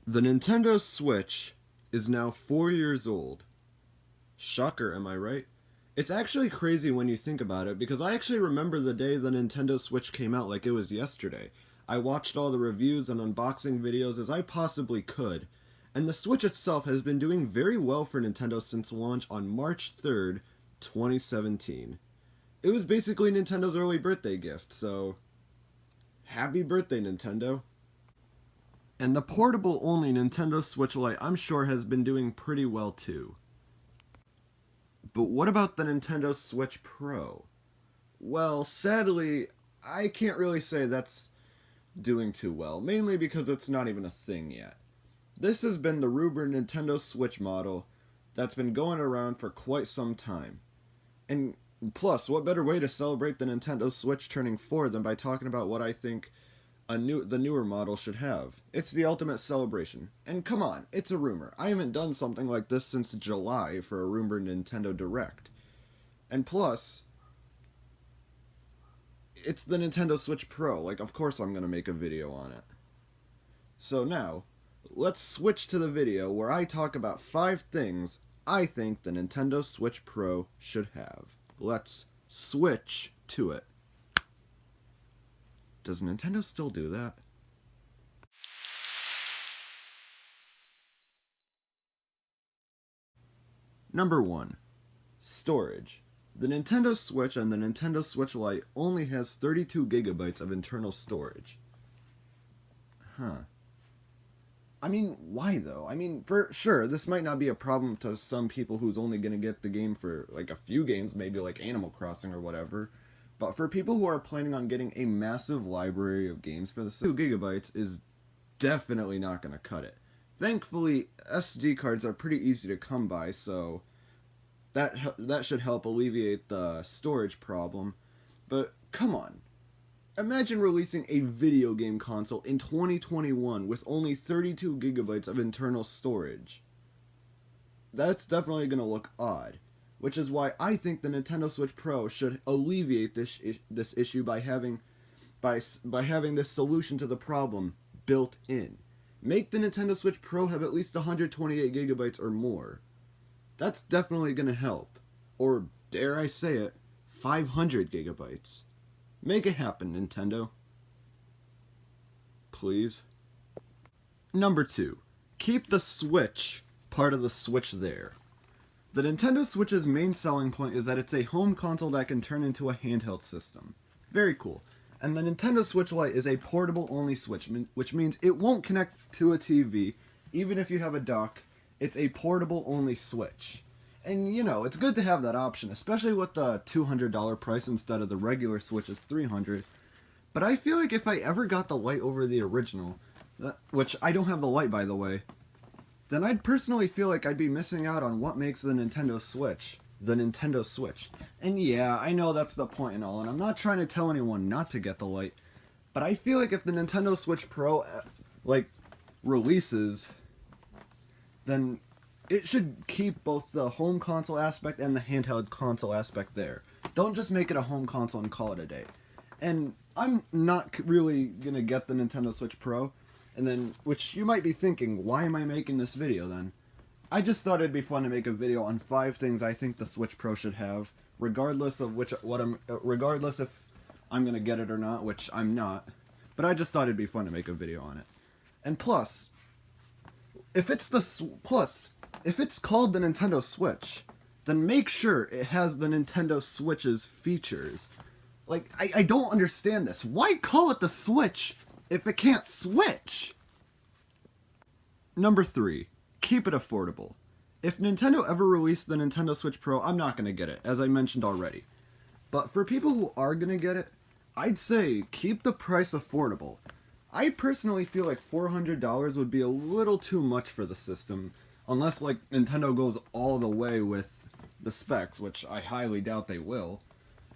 The Nintendo Switch is now 4 years old. Shocker, am I right? It's actually crazy when you think about it, because I actually remember the day the Nintendo Switch came out like it was yesterday. I watched all the reviews and unboxing videos as I possibly could, and the Switch itself has been doing very well for Nintendo since launch on March 3rd, 2017. It was basically Nintendo's early birthday gift, so happy birthday, Nintendo. And the portable only Nintendo Switch Lite, I'm sure, has been doing pretty well too. But what about the Nintendo Switch Pro? Well, sadly, I can't really say that's doing too well, mainly because it's not even a thing yet. This has been the rumored Nintendo Switch model that's been going around for quite some time. And plus, what better way to celebrate the Nintendo Switch turning 4 than by talking about what I think the newer model should have. It's the ultimate celebration. And come on, it's a rumor. I haven't done something like this since July for a rumored Nintendo Direct. And plus, it's the Nintendo Switch Pro. Like, of course I'm going to make a video on it. So now, let's switch to the video where I talk about 5 things I think the Nintendo Switch Pro should have. Let's switch to it. Does Nintendo still do that? Number 1. Storage. The Nintendo Switch and the Nintendo Switch Lite only has 32 gigabytes of internal storage. I mean, why though? I mean, for sure, this might not be a problem to some people who's only gonna get the game for like a few games, maybe like Animal Crossing or whatever. But for people who are planning on getting a massive library of games for the 2 gigabytes is definitely not going to cut it. Thankfully, SD cards are pretty easy to come by, so that should help alleviate the storage problem. But come on. Imagine releasing a video game console in 2021 with only 32 gigabytes of internal storage. That's definitely going to look odd. Which is why I think the Nintendo Switch Pro should alleviate this issue by having this solution to the problem built in. Make the Nintendo Switch Pro have at least 128 gigabytes or more. That's definitely going to help. Or, dare I say it, 500 gigabytes. Make it happen, Nintendo. Please. Number 2. Keep the Switch part of the Switch there. The Nintendo Switch's main selling point is that it's a home console that can turn into a handheld system. Very cool. And the Nintendo Switch Lite is a portable-only Switch, which means it won't connect to a TV, even if you have a dock. It's a portable-only Switch. And, you know, it's good to have that option, especially with the $200 price instead of the regular Switch's $300. But I feel like if I ever got the Lite over the original, which I don't have the Lite, by the way, then I'd personally feel like I'd be missing out on what makes the Nintendo Switch the Nintendo Switch. And yeah, I know that's the point and all, and I'm not trying to tell anyone not to get the Lite, but I feel like if the Nintendo Switch Pro, releases, then it should keep both the home console aspect and the handheld console aspect there. Don't just make it a home console and call it a day. And I'm not really gonna get the Nintendo Switch Pro, and then, which you might be thinking, why am I making this video then? I just thought it'd be fun to make a video on 5 things I think the Switch Pro should have, regardless if I'm gonna get it or not, which I'm not. But I just thought it'd be fun to make a video on it. And plus, if it's called the Nintendo Switch, then make sure it has the Nintendo Switch's features. Like, I don't understand this. Why call it the Switch if it can't switch? Number 3. Keep it affordable. If Nintendo ever released the Nintendo Switch Pro, I'm not going to get it, as I mentioned already. But for people who are going to get it, I'd say keep the price affordable. I personally feel like $400 would be a little too much for the system, unless like Nintendo goes all the way with the specs, which I highly doubt they will.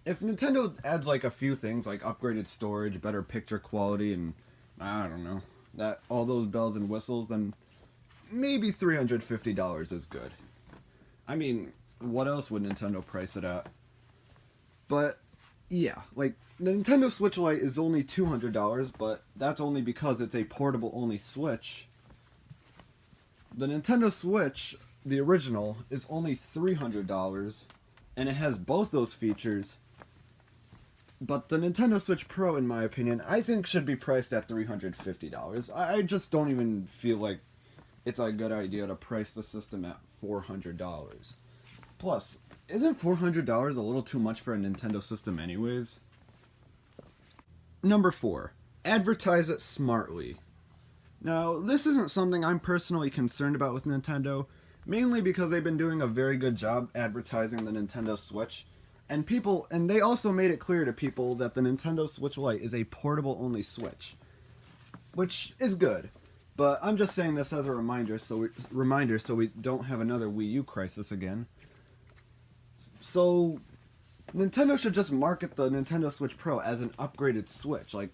If Nintendo adds like a few things like upgraded storage, better picture quality, and I don't know, that all those bells and whistles, then maybe $350 is good. I mean, what else would Nintendo price it at? But yeah, like the Nintendo Switch Lite is only $200, but that's only because it's a portable only Switch. the Nintendo Switch, the original, is only $300, and it has both those features. But the Nintendo Switch Pro, in my opinion, I think should be priced at $350. I just don't even feel like it's a good idea to price the system at $400. Plus, isn't $400 a little too much for a Nintendo system anyways? Number 4. Advertise it smartly. Now, this isn't something I'm personally concerned about with Nintendo, mainly because they've been doing a very good job advertising the Nintendo Switch. And they also made it clear to people that the Nintendo Switch Lite is a portable-only Switch, which is good. But I'm just saying this as a reminder, so we don't have another Wii U crisis again. So, Nintendo should just market the Nintendo Switch Pro as an upgraded Switch. Like,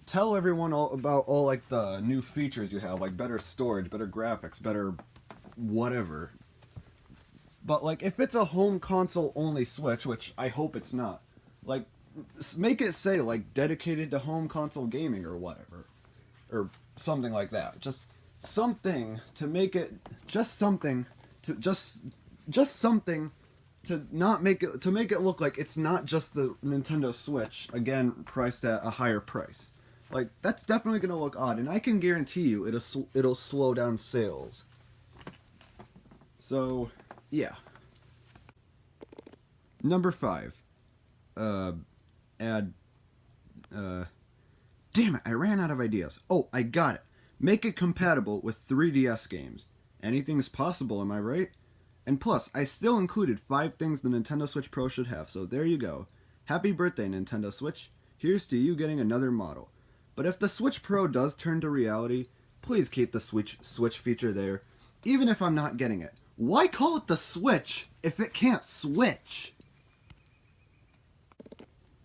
tell everyone about all like the new features you have, like better storage, better graphics, better whatever. But, like, if it's a home console-only Switch, which I hope it's not, like, make it say, like, dedicated to home console gaming or whatever. Or something like that. Just something to make it, just something to not make it, to make it look like it's not just the Nintendo Switch, again, priced at a higher price. Like, that's definitely going to look odd, and I can guarantee you it'll slow down sales. So, yeah. Number 5. Damn it, I ran out of ideas. Oh, I got it. Make it compatible with 3DS games. Anything's possible, am I right? And plus, I still included 5 things the Nintendo Switch Pro should have, so there you go. Happy birthday, Nintendo Switch. Here's to you getting another model. But if the Switch Pro does turn to reality, please keep the Switch feature there, even if I'm not getting it. Why call it the Switch if it can't switch?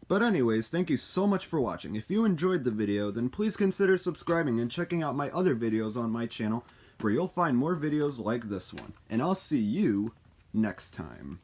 But anyways, thank you so much for watching. If you enjoyed the video, then please consider subscribing and checking out my other videos on my channel, where you'll find more videos like this one. And I'll see you next time.